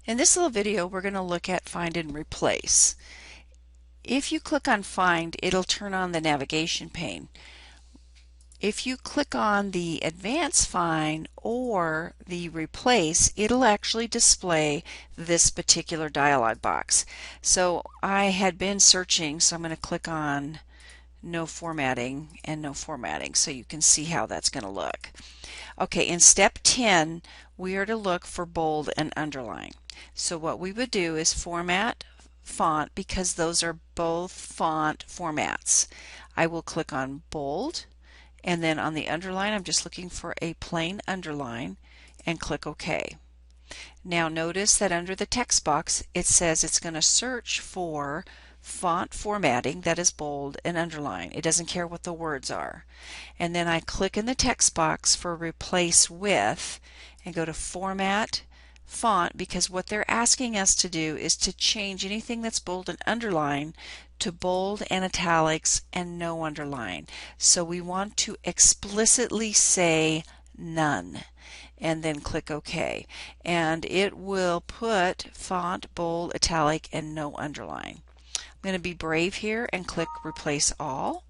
In this little video, we're going to look at Find and Replace. If you click on Find, it'll turn on the navigation pane. If you click on the Advanced Find or the Replace, it'll actually display this particular dialog box. So I had been searching, so I'm going to click on No Formatting and No Formatting so you can see how that's going to look. Okay, in step 10, we are to look for bold and underline. So what we would do is format font because those are both font formats. I will click on bold, and then on the underline I'm just looking for a plain underline and click OK. Now notice that under the text box it says it's going to search for font formatting that is bold and underline. It doesn't care what the words are. And then I click in the text box for replace with and go to format font because what they're asking us to do is to change anything that's bold and underline to bold and italics and no underline. So we want to explicitly say none and then click OK, and it will put font bold, italic, and no underline. I'm going to be brave here and click Replace All,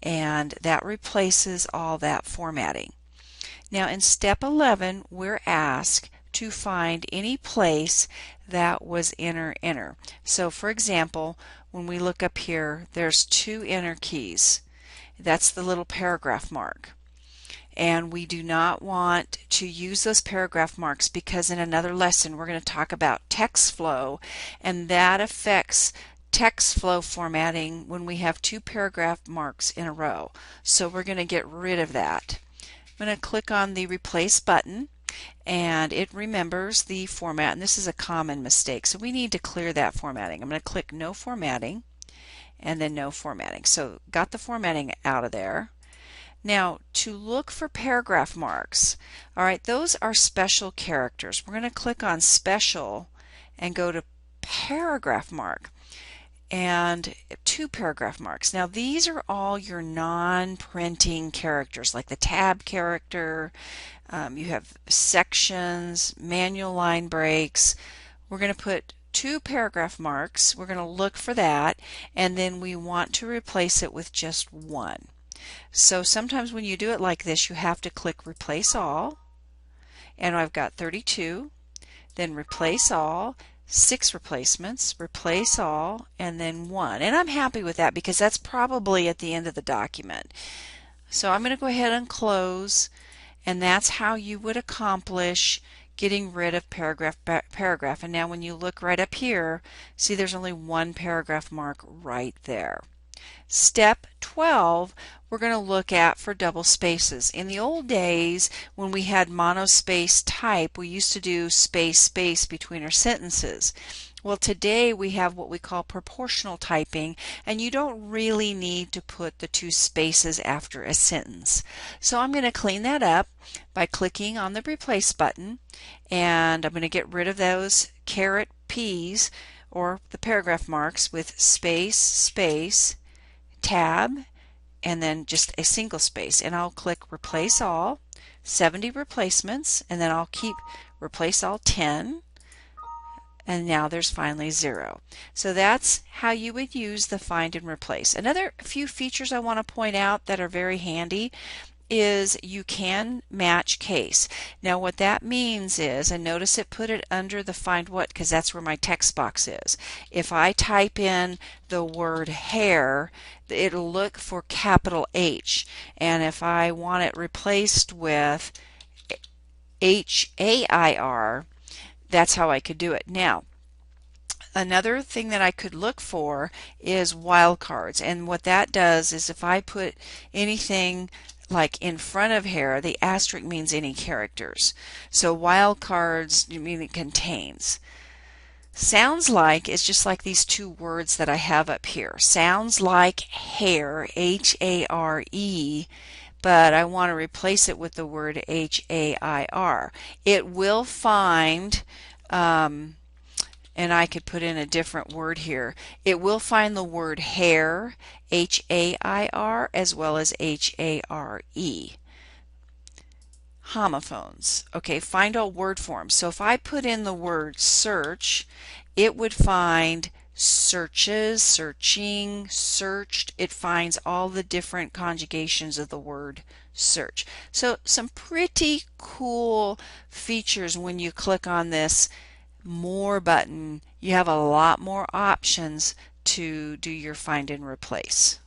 and that replaces all that formatting. Now in step 11 we're asked to find any place that was enter. So for example, when we look up here, there's two enter keys. That's the little paragraph mark. And we do not want to use those paragraph marks because in another lesson we're going to talk about text flow, and that affects text flow formatting when we have two paragraph marks in a row. So we're going to get rid of that. I'm going to click on the Replace button, and it remembers the format, and this is a common mistake, so we need to clear that formatting. I'm going to click No Formatting and then No Formatting. So got the formatting out of there. Now to look for paragraph marks, all right, those are special characters. We're going to click on Special and go to Paragraph Mark and two paragraph marks. Now these are all your non-printing characters like the tab character. You have sections, manual line breaks. We're going to put two paragraph marks. We're going to look for that, and then we want to replace it with just one. So sometimes when you do it like this, you have to click Replace All, and I've got 32, then Replace All, 6 replacements, Replace All, and then 1. And I'm happy with that because that's probably at the end of the document. So I'm going to go ahead and close, and that's how you would accomplish getting rid of paragraph. And now when you look right up here, see there's only one paragraph mark right there. Step 12, we're going to look at for double spaces. In the old days, when we had monospace type, we used to do space, space between our sentences. Well, today we have what we call proportional typing, and you don't really need to put the two spaces after a sentence. So I'm going to clean that up by clicking on the Replace button, and I'm going to get rid of those caret P's or the paragraph marks with space, space, tab, and then just a single space, and I'll click Replace All, 70 replacements, and then I'll keep Replace All 10, and now there's finally 0. So that's how you would use the Find and Replace. Another few features I want to point out that are very handy is you can match case. Now what that means is, and notice it put it under the Find What because that's where my text box is. If I type in the word hair, it'll look for capital H, and if I want it replaced with HAIR, that's how I could do it. Now another thing that I could look for is wildcards, and what that does is if I put anything like in front of hair, the asterisk means any characters. So wildcards mean it contains. Sounds like is just like these two words that I have up here. Sounds like hair, H-A-R-E, but I want to replace it with the word H-A-I-R. It will find, and I could put in a different word here, it will find the word hair, H-A-I-R, as well as H-A-R-E. homophones. Okay, find all word forms. So if I put in the word search, it would find searches, searching, searched. It finds all the different conjugations of the word search. So some pretty cool features when you click on this more button. You have a lot more options to do your find and replace.